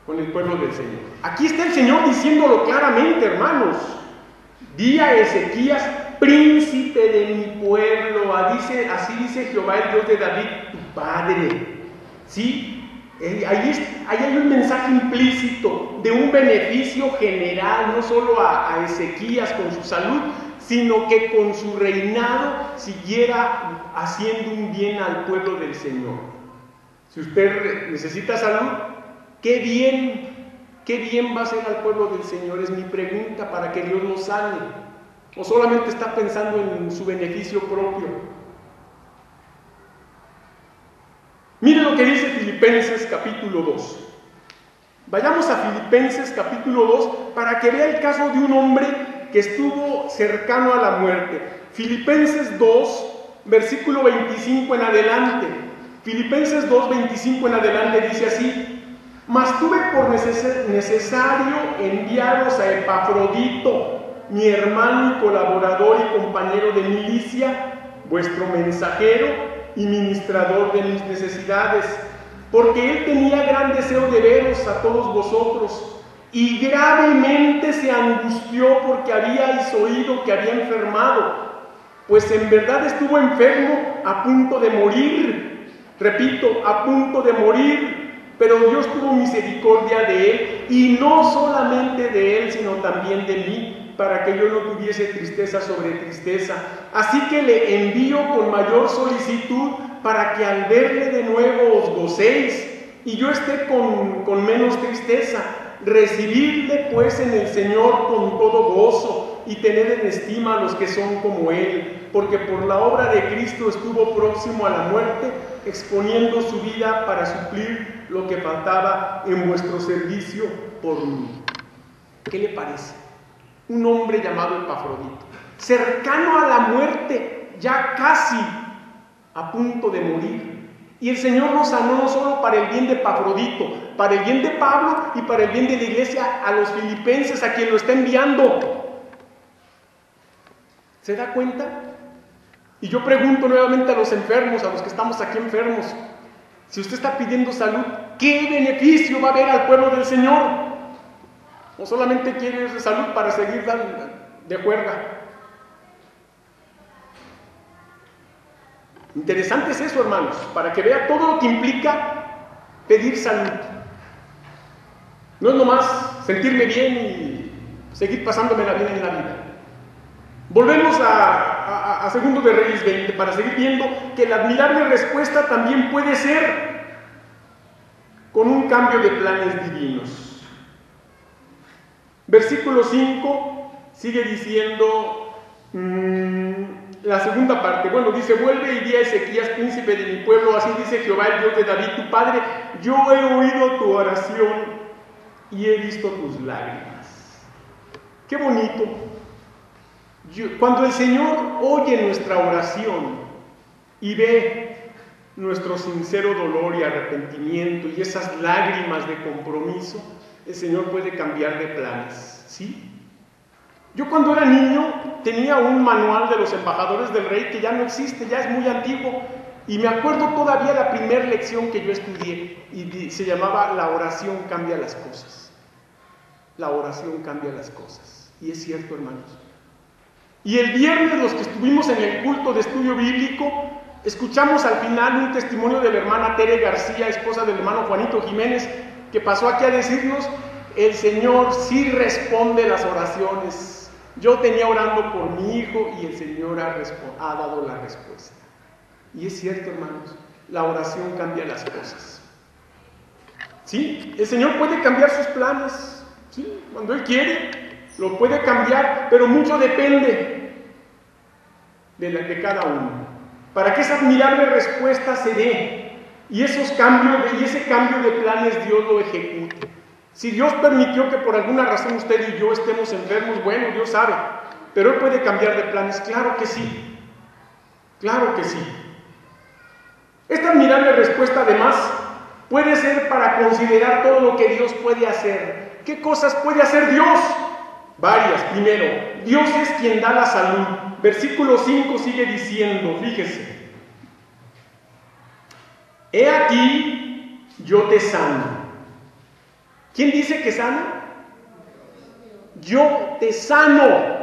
A: con el pueblo del Señor. Aquí está el Señor diciéndolo claramente, hermanos. Di a Ezequías, príncipe de mi pueblo, así dice Jehová, el Dios de David, tu padre. ¿Sí? Ahí hay un mensaje implícito de un beneficio general, no solo a Ezequías con su salud, sino que con su reinado siguiera haciendo un bien al pueblo del Señor. Si usted necesita salud, qué bien va a ser al pueblo del Señor, es mi pregunta, para que Dios lo sane. O solamente está pensando en su beneficio propio. Miren lo que dice Filipenses capítulo 2. Vayamos a Filipenses capítulo 2 para que vea el caso de un hombre que estuvo cercano a la muerte. Filipenses 2, versículo 25 en adelante. Filipenses 2, 25 en adelante dice así: mas tuve por necesario enviaros a Epafrodito, mi hermano y colaborador y compañero de milicia, vuestro mensajero y ministrador de mis necesidades, porque él tenía gran deseo de veros a todos vosotros, y gravemente se angustió porque habíais oído que había enfermado, pues en verdad estuvo enfermo a punto de morir. Repito, a punto de morir, pero Dios tuvo misericordia de él, y no solamente de él, sino también de mí, para que yo no tuviese tristeza sobre tristeza. Así que le envío con mayor solicitud, para que al verle de nuevo os gocéis, y yo esté con menos tristeza. Recibidle pues en el Señor con todo gozo, y tened en estima a los que son como él, porque por la obra de Cristo estuvo próximo a la muerte, exponiendo su vida para suplir lo que faltaba en vuestro servicio por mí. ¿Qué le parece? Un hombre llamado Epafrodito, cercano a la muerte, ya casi a punto de morir. Y el Señor lo sanó no solo para el bien de Epafrodito, para el bien de Pablo y para el bien de la iglesia, a los filipenses, a quien lo está enviando. ¿Se da cuenta? Y yo pregunto nuevamente a los enfermos, a los que estamos aquí enfermos, si usted está pidiendo salud, ¿qué beneficio va a haber al pueblo del Señor? ¿O solamente quiere salud para seguir de juerga? Interesante es eso, hermanos, para que vea todo lo que implica pedir salud. No es nomás sentirme bien y seguir pasándomela bien en la vida. Volvemos a 2 de Reyes 20 para seguir viendo que la admirable respuesta también puede ser con un cambio de planes divinos. Versículo 5 sigue diciendo la segunda parte. Bueno, dice: vuelve y di a Ezequías, príncipe de mi pueblo, así dice Jehová, el Dios de David tu padre, yo he oído tu oración y he visto tus lágrimas. Qué bonito. Cuando el Señor oye nuestra oración y ve nuestro sincero dolor y arrepentimiento y esas lágrimas de compromiso, el Señor puede cambiar de planes, ¿sí? Yo cuando era niño tenía un manual de los embajadores del rey que ya no existe, ya es muy antiguo, y me acuerdo todavía la primera lección que yo estudié, y se llamaba La oración cambia las cosas. La oración cambia las cosas. Y es cierto, hermanos. Y el viernes, los que estuvimos en el culto de estudio bíblico, escuchamos al final un testimonio de la hermana Tere García, esposa del hermano Juanito Jiménez, que pasó aquí a decirnos: el Señor sí responde las oraciones. Yo tenía orando por mi hijo y el Señor ha dado la respuesta. Y es cierto, hermanos, la oración cambia las cosas. ¿Sí? El Señor puede cambiar sus planes, ¿sí? Cuando Él quiere, lo puede cambiar, pero mucho depende de cada uno, para que esa admirable respuesta se dé y ese cambio de planes Dios lo ejecute. Si Dios permitió que por alguna razón usted y yo estemos enfermos, bueno, Dios sabe, pero Él puede cambiar de planes, claro que sí, claro que sí. Esta admirable respuesta además Puede ser para considerar todo lo que Dios puede hacer. ¿Qué cosas puede hacer Dios? Varias. Primero, Dios es quien da la salud. Versículo 5 sigue diciendo, fíjese: he aquí, yo te sano. ¿Quién dice que sana? Yo te sano.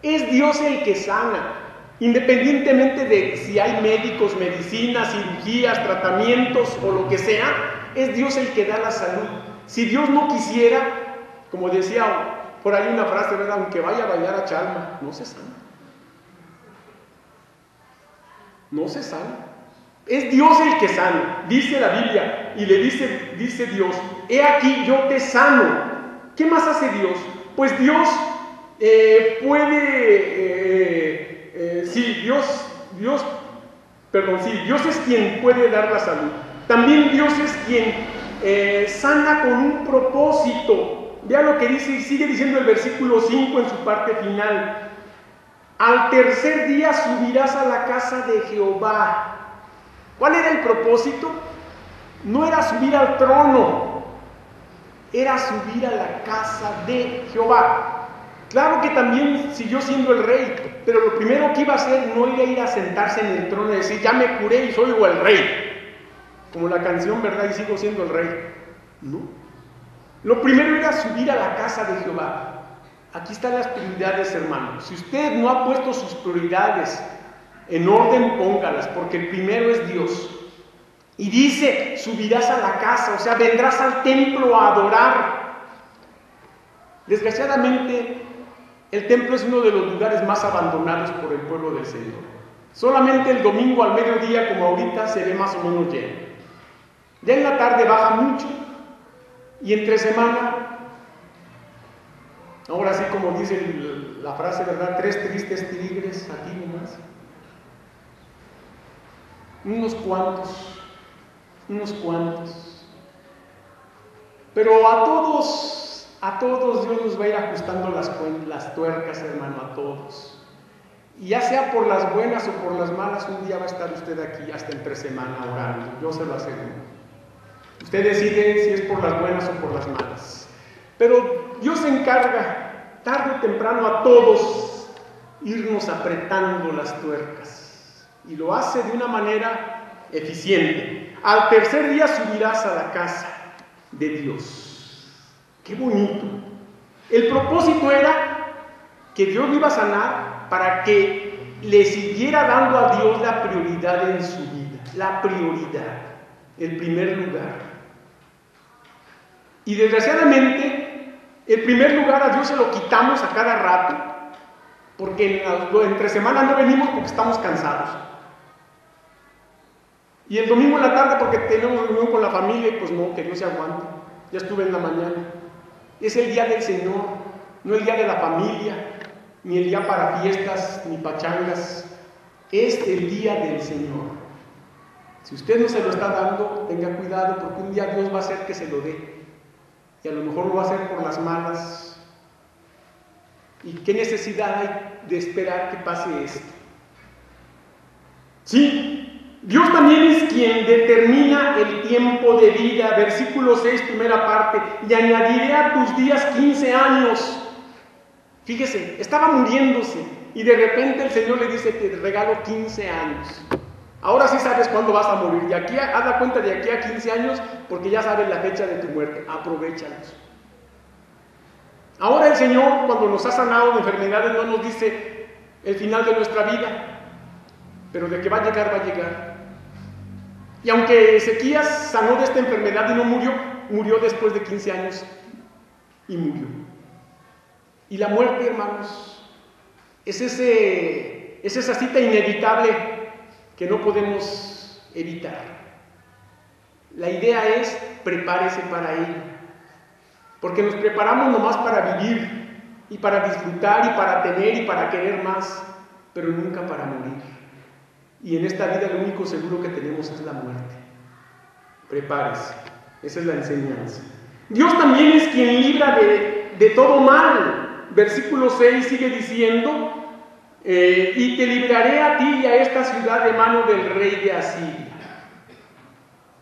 A: Es Dios el que sana. Independientemente de si hay médicos, medicinas, cirugías, tratamientos o lo que sea, es Dios el que da la salud. Si Dios no quisiera, como decía por ahí una frase, ¿verdad? Aunque vaya a bailar a Chalma, no se sana. No se sana. Es Dios el que sana, dice la Biblia, y le dice Dios: he aquí, yo te sano. ¿Qué más hace Dios? Pues Dios Dios es quien puede dar la salud. También Dios es quien sana con un propósito. Vea lo que dice, y sigue diciendo el versículo 5 en su parte final: al tercer día subirás a la casa de Jehová. ¿Cuál era el propósito? No era subir al trono, era subir a la casa de Jehová. Claro que también siguió siendo el rey, pero lo primero que iba a hacer no era ir a sentarse en el trono y decir: ya me curé y soy el rey, como la canción, ¿verdad? Y sigo siendo el rey. No. Lo primero era subir a la casa de Jehová. Aquí están las prioridades, hermanos. Si usted no ha puesto sus prioridades en orden, póngalas, porque el primero es Dios. Y dice: subirás a la casa, o sea, vendrás al templo a adorar. Desgraciadamente, el templo es uno de los lugares más abandonados por el pueblo del Señor. Solamente el domingo al mediodía, como ahorita, se ve más o menos lleno. Ya en la tarde baja mucho, y entre semana, ahora sí, como dice la frase, ¿verdad? 3 tristes tigres aquí nomás. Unos cuantos. Pero a todos Dios nos va a ir ajustando las tuercas, hermano, a todos. Y ya sea por las buenas o por las malas, un día va a estar usted aquí hasta entre semana orando, yo se lo aseguro. Usted decide si es por las buenas o por las malas. Pero Dios se encarga, tarde o temprano, a todos irnos apretando las tuercas. Y lo hace de una manera eficiente. Al tercer día subirás a la casa de Dios. ¡Qué bonito! El propósito era que Dios lo iba a sanar para que le siguiera dando a Dios la prioridad en su vida. La prioridad, el primer lugar. Y desgraciadamente, el primer lugar a Dios se lo quitamos a cada rato, porque entre semana no venimos porque estamos cansados. Y el domingo en la tarde porque tenemos reunión con la familia, y pues no, que Dios se aguante. Ya estuve en la mañana. Es el día del Señor, no el día de la familia, ni el día para fiestas, ni pachangas. Es el día del Señor. Si usted no se lo está dando, tenga cuidado, porque un día Dios va a hacer que se lo dé. Y a lo mejor lo va a hacer por las malas. ¿Y qué necesidad hay de esperar que pase esto? Sí, Dios también es quien determina el tiempo de vida. Versículo 6, primera parte: y añadiré a tus días 15 años. Fíjese, estaba muriéndose y de repente el Señor le dice: te regalo 15 años. Ahora sí sabes cuándo vas a morir. Y aquí, haz la cuenta de aquí a 15 años, porque ya sabes la fecha de tu muerte. Aprovéchalos. Ahora el Señor, cuando nos ha sanado de enfermedades, no nos dice el final de nuestra vida, pero de que va a llegar, va a llegar. Y aunque Ezequías sanó de esta enfermedad y no murió, murió después de 15 años y murió. Y la muerte, hermanos, es esa cita inevitable que no podemos evitar. La idea es: prepárese para ello, porque nos preparamos nomás para vivir y para disfrutar y para tener y para querer más, pero nunca para morir. Y en esta vida lo único seguro que tenemos es la muerte. Prepárese, esa es la enseñanza. Dios también es quien libra de todo mal. Versículo 6 sigue diciendo: y te libraré a ti y a esta ciudad de mano del rey de Asiria.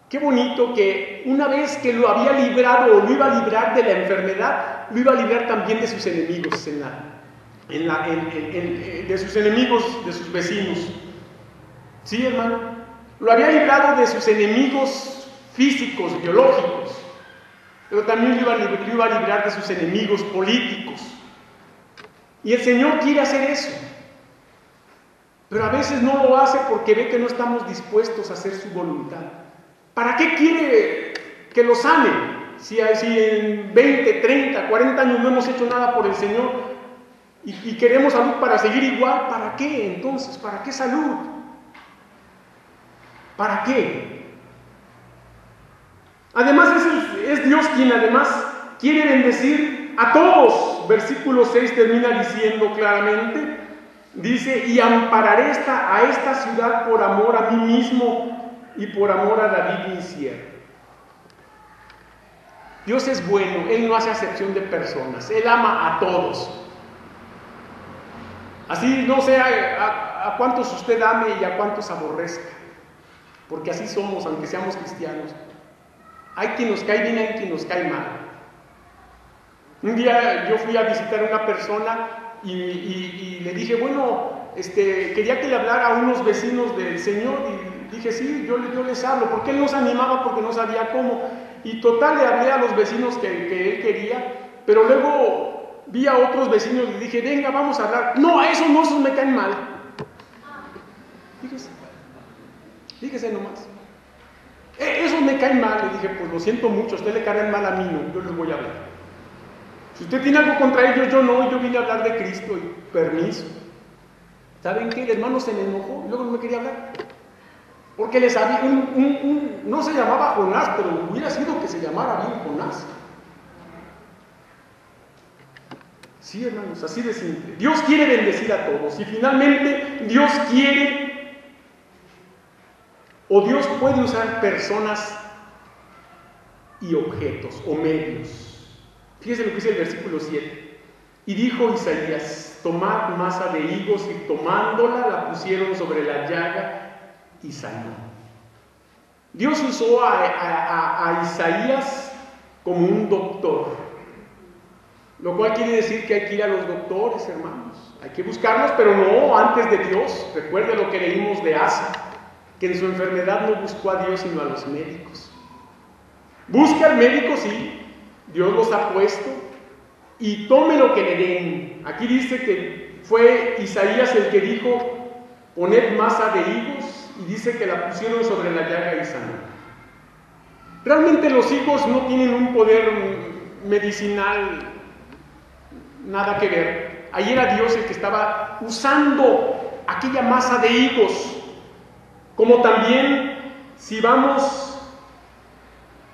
A: Qué bonito que una vez que lo había librado o lo iba a librar de la enfermedad, lo iba a librar también de sus enemigos, de sus enemigos, de sus vecinos. ¿Sí, hermano? Lo había librado de sus enemigos físicos, biológicos, pero también lo iba a librar de sus enemigos políticos. Y el Señor quiere hacer eso, pero a veces no lo hace porque ve que no estamos dispuestos a hacer su voluntad. ¿Para qué quiere que lo sane? Si en 20, 30, 40 años no hemos hecho nada por el Señor y queremos salud para seguir igual, ¿para qué entonces? ¿Para qué salud? ¿Para qué? Además es Dios quien además quiere bendecir a todos. Versículo 6 termina diciendo claramente, dice, y ampararé a esta ciudad por amor a mí mismo y por amor a David mi siervo. Dios es bueno, Él no hace acepción de personas, Él ama a todos. Así no sé a cuántos usted ame y a cuántos aborrezca, porque así somos, aunque seamos cristianos. Hay quien nos cae bien, hay quien nos cae mal. Un día yo fui a visitar a una persona y le dije, bueno, quería que le hablara a unos vecinos del Señor, y dije, sí, yo les hablo, porque él no se animaba porque no sabía cómo, y total le hablé a los vecinos que él quería, pero luego vi a otros vecinos y le dije, venga, vamos a hablar. No, a esos me caen mal. Fíjese nomás. Esos me caen mal. Le dije, pues lo siento mucho, a usted le caen mal, a mí no, yo les voy a hablar. Si usted tiene algo contra ellos, yo no, yo vine a hablar de Cristo y permiso. ¿Saben qué? El hermano se me enojó y luego no me quería hablar. Porque les había, no se llamaba Jonás, pero hubiera sido que se llamara bien Jonás. Sí, hermanos, así de simple. Dios quiere bendecir a todos y finalmente Dios quiere o Dios puede usar personas y objetos o medios. Fíjense lo que dice el versículo 7. Y dijo Isaías, tomad masa de higos, y tomándola la pusieron sobre la llaga y sanó. Dios usó a Isaías como un doctor, lo cual quiere decir que hay que ir a los doctores, hermanos. Hay que buscarlos, pero no antes de Dios. Recuerde lo que leímos de Asa, que en su enfermedad no buscó a Dios sino a los médicos. Busca al médico, sí, Dios los ha puesto, y tome lo que le den. Aquí dice que fue Isaías el que dijo, poned masa de higos, y dice que la pusieron sobre la llaga y sanó. Realmente los higos no tienen un poder medicinal, nada que ver. Ahí era Dios el que estaba usando aquella masa de higos. Como también, si vamos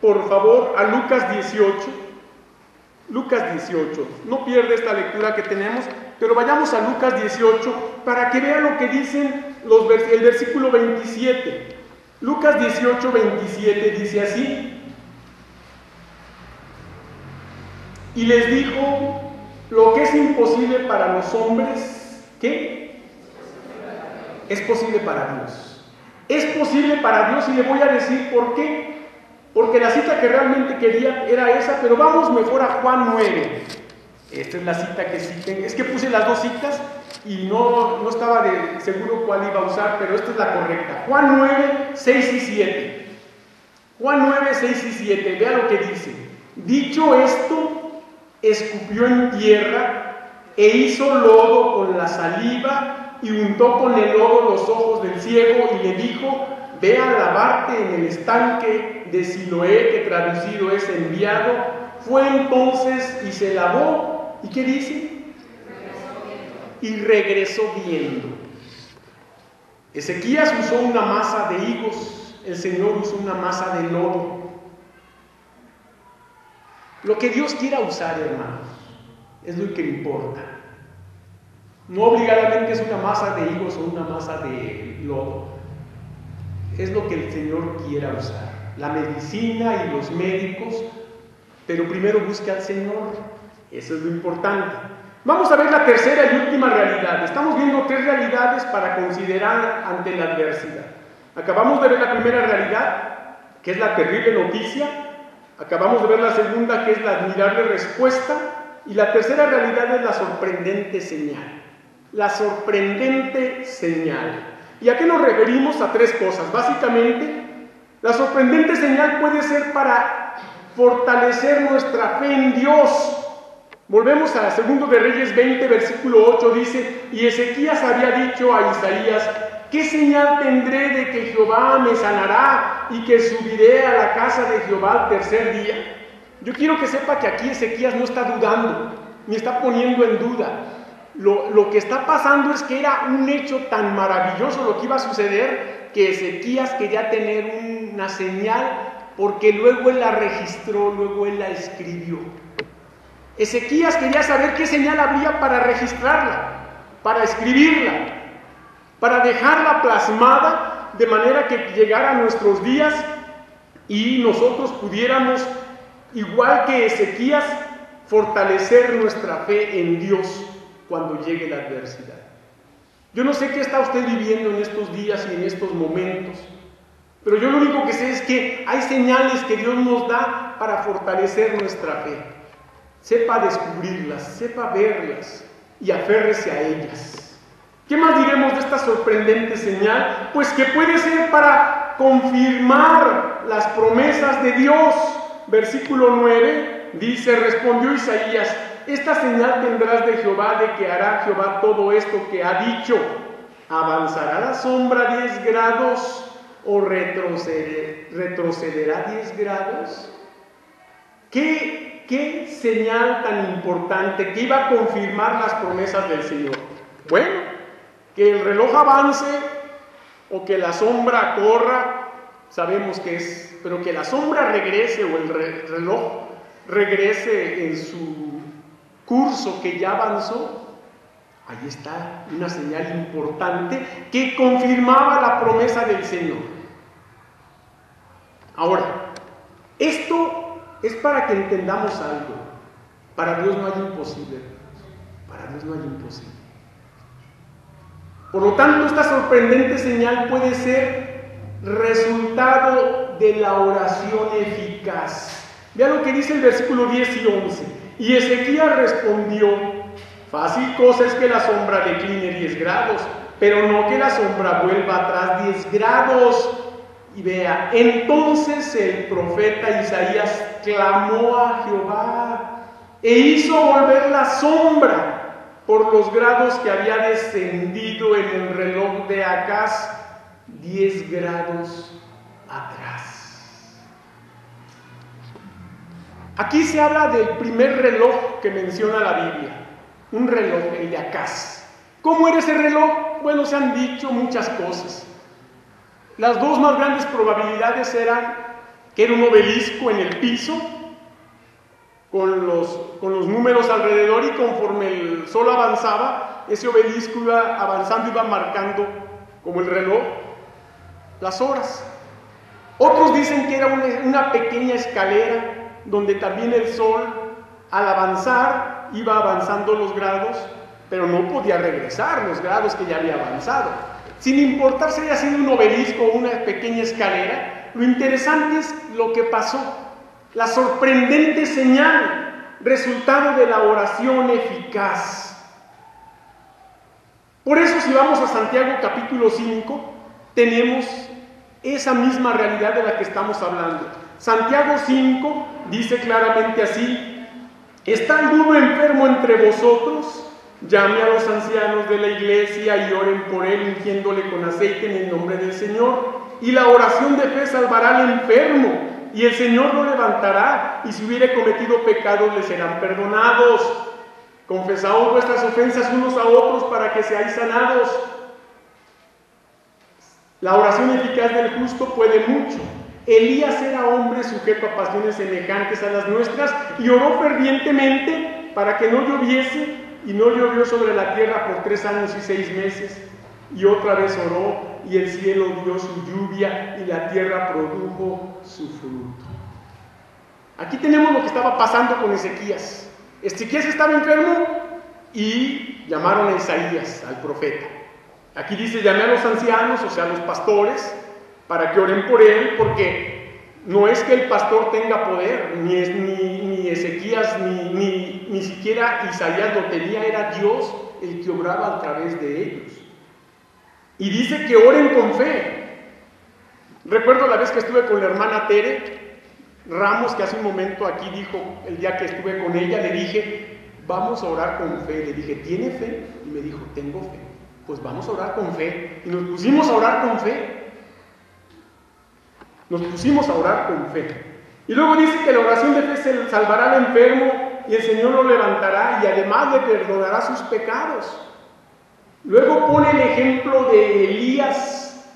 A: por favor a Lucas 18, no pierde esta lectura que tenemos, pero vayamos a Lucas 18 para que vean lo que dicen el versículo 27. Lucas 18, 27 dice así: y les dijo, lo que es imposible para los hombres, ¿qué? Es posible para Dios. Es posible para Dios, y le voy a decir por qué. Porque la cita que realmente quería era esa, pero vamos mejor a Juan 9. Esta es la cita que sí tengo. Es que puse las dos citas y no estaba seguro cuál iba a usar, pero esta es la correcta. Juan 9, 6 y 7. Juan 9, 6 y 7. Vea lo que dice. Dicho esto, escupió en tierra e hizo lodo con la saliva y untó con el lodo los ojos del ciego y le dijo, ve a lavarte en el estanque de Siloé, que traducido es enviado. Fue entonces y se lavó. ¿Y qué dice? Y regresó viendo. Ezequías usó una masa de higos, el Señor usó una masa de lodo. Lo que Dios quiera usar, hermanos, es lo que importa. No obligadamente es una masa de higos o una masa de lodo. Es lo que el Señor quiera usar. La medicina y los médicos, pero primero busca al Señor. Eso es lo importante. Vamos a ver la tercera y última realidad. Estamos viendo tres realidades para considerar ante la adversidad. Acabamos de ver la primera realidad, que es la terrible noticia. Acabamos de ver la segunda, que es la admirable respuesta. Y la tercera realidad es la sorprendente señal. La sorprendente señal. ¿Y a qué nos referimos? A tres cosas. Básicamente, la sorprendente señal puede ser para fortalecer nuestra fe en Dios. Volvemos a 2 de Reyes 20, versículo 8, dice: y Ezequías había dicho a Isaías: ¿qué señal tendré de que Jehová me sanará y que subiré a la casa de Jehová al tercer día? Yo quiero que sepa que aquí Ezequías no está dudando, ni está poniendo en duda. Lo que está pasando es que era un hecho tan maravilloso lo que iba a suceder, que Ezequías quería tener una señal, porque luego él la registró, luego él la escribió. Ezequías quería saber qué señal habría para registrarla, para escribirla, para dejarla plasmada de manera que llegara a nuestros días y nosotros pudiéramos, igual que Ezequías, fortalecer nuestra fe en Dios cuando llegue la adversidad. Yo no sé qué está usted viviendo en estos días y en estos momentos, pero yo lo único que sé es que hay señales que Dios nos da para fortalecer nuestra fe. Sepa descubrirlas, sepa verlas y aférrese a ellas. ¿Qué más diremos de esta sorprendente señal? Pues que puede ser para confirmar las promesas de Dios. Versículo 9 dice: respondió Isaías: esta señal tendrás de Jehová, de que hará Jehová todo esto que ha dicho. ¿Avanzará la sombra 10 grados o retrocederá 10 grados? ¿Qué señal tan importante que iba a confirmar las promesas del Señor? Bueno, que el reloj avance o que la sombra corra, sabemos que es, pero que la sombra regrese o el reloj regrese en su curso que ya avanzó, ahí está una señal importante que confirmaba la promesa del Señor. Ahora, esto es para que entendamos algo. Para Dios no hay imposible. Para Dios no hay imposible. Por lo tanto, esta sorprendente señal puede ser resultado de la oración eficaz. Vea lo que dice el versículo 10 y 11. Y Ezequías respondió: fácil cosa es que la sombra decline 10 grados, pero no que la sombra vuelva atrás 10 grados. Y vea, entonces el profeta Isaías clamó a Jehová e hizo volver la sombra por los grados que había descendido en el reloj de Acaz 10 grados atrás. Aquí se habla del primer reloj que menciona la Biblia, un reloj, el de Acaz. ¿Cómo era ese reloj? Bueno, se han dicho muchas cosas. Las dos más grandes probabilidades eran que era un obelisco en el piso, con los números alrededor, y conforme el sol avanzaba, ese obelisco iba avanzando, iba marcando, como el reloj, las horas. Otros dicen que era una pequeña escalera, donde también el sol, al avanzar, iba avanzando los grados, pero no podía regresar los grados que ya había avanzado. Sin importar si haya sido un obelisco o una pequeña escalera, lo interesante es lo que pasó. La sorprendente señal, resultado de la oración eficaz. Por eso, si vamos a Santiago capítulo 5, tenemos esa misma realidad de la que estamos hablando. Santiago 5 dice claramente así: ¿está alguno enfermo entre vosotros? Llame a los ancianos de la iglesia y oren por él, ungiéndole con aceite en el nombre del Señor. Y la oración de fe salvará al enfermo, y el Señor lo levantará, y si hubiere cometido pecados le serán perdonados. Confesaos vuestras ofensas unos a otros para que seáis sanados. La oración eficaz del justo puede mucho. Elías era hombre sujeto a pasiones semejantes a las nuestras y oró fervientemente para que no lloviese, y no llovió sobre la tierra por 3 años y 6 meses. Y otra vez oró, y el cielo dio su lluvia, y la tierra produjo su fruto. Aquí tenemos lo que estaba pasando con Ezequías. Ezequías estaba enfermo y llamaron a Isaías, al profeta. Aquí dice: llamé a los ancianos, o sea, a los pastores, para que oren por él, porque No es que el pastor tenga poder, ni Ezequías, ni siquiera Isaías lo tenía, era Dios el que obraba a través de ellos. Y dice que oren con fe. Recuerdo la vez que estuve con la hermana Tere Ramos, que hace un momento aquí dijo, el día que estuve con ella, le dije, vamos a orar con fe. Le dije, ¿tiene fe? Y me dijo, tengo fe. Pues vamos a orar con fe. Y nos pusimos a orar con fe. Nos pusimos a orar con fe. Y luego dice que la oración de fe se salvará al enfermo y el Señor lo levantará y además le perdonará sus pecados. Luego pone el ejemplo de Elías.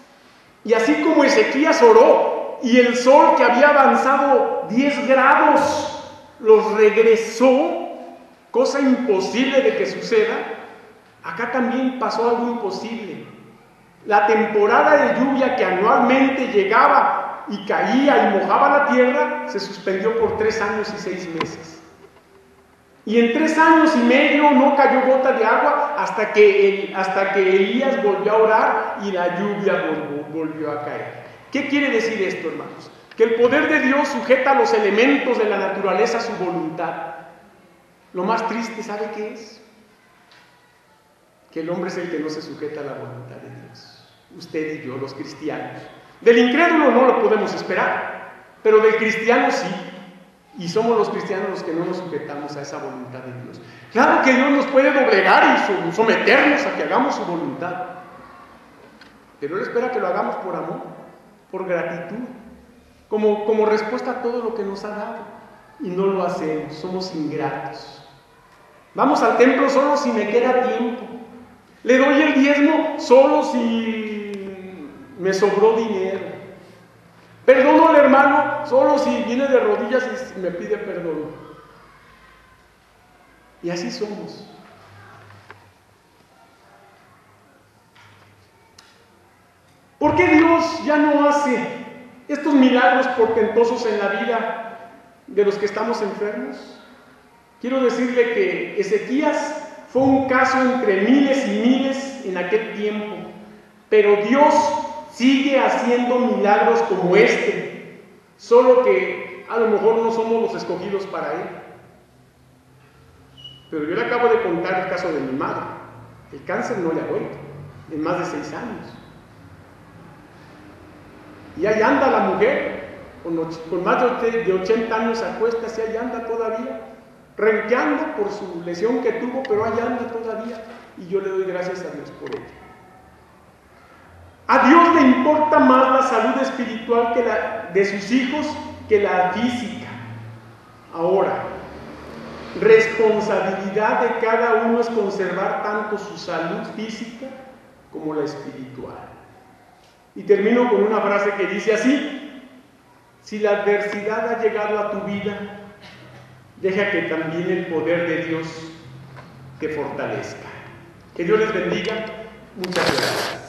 A: Y así como Ezequías oró y el sol que había avanzado 10 grados los regresó, cosa imposible de que suceda, acá también pasó algo imposible. La temporada de lluvia que anualmente llegaba y caía y mojaba la tierra, se suspendió por 3 años y 6 meses. Y en 3 años y medio no cayó gota de agua hasta que Elías volvió a orar y la lluvia volvió a caer. ¿Qué quiere decir esto, hermanos? Que el poder de Dios sujeta a los elementos de la naturaleza a su voluntad. Lo más triste, ¿sabe qué es? Que el hombre es el que no se sujeta a la voluntad de Dios. Usted y yo, los cristianos. Del incrédulo no lo podemos esperar, pero del cristiano sí. Y somos los cristianos los que no nos sujetamos a esa voluntad de Dios. Claro que Dios nos puede doblegar y someternos a que hagamos su voluntad, pero Él espera que lo hagamos por amor, por gratitud, como respuesta a todo lo que nos ha dado. Y no lo hacemos, somos ingratos. Vamos al templo solo si me queda tiempo. Le doy el diezmo solo si me sobró dinero. Perdono al hermano solo si viene de rodillas y me pide perdón. Y así somos. ¿Por qué Dios ya no hace estos milagros portentosos en la vida de los que estamos enfermos? Quiero decirle que Ezequías fue un caso entre miles y miles en aquel tiempo, pero Dios sigue haciendo milagros como este, solo que a lo mejor no somos los escogidos para Él. Pero yo le acabo de contar el caso de mi madre. El cáncer no le ha vuelto en más de 6 años. Y ahí anda la mujer, con más de 80 años a cuestas, y ahí anda todavía, renqueando por su lesión que tuvo, pero ahí anda todavía. Y yo le doy gracias a Dios por ello. A Dios le importa más la salud espiritual de sus hijos que la física. Ahora, responsabilidad de cada uno es conservar tanto su salud física como la espiritual. Y termino con una frase que dice así: si la adversidad ha llegado a tu vida, deja que también el poder de Dios te fortalezca. Que Dios les bendiga. Muchas gracias.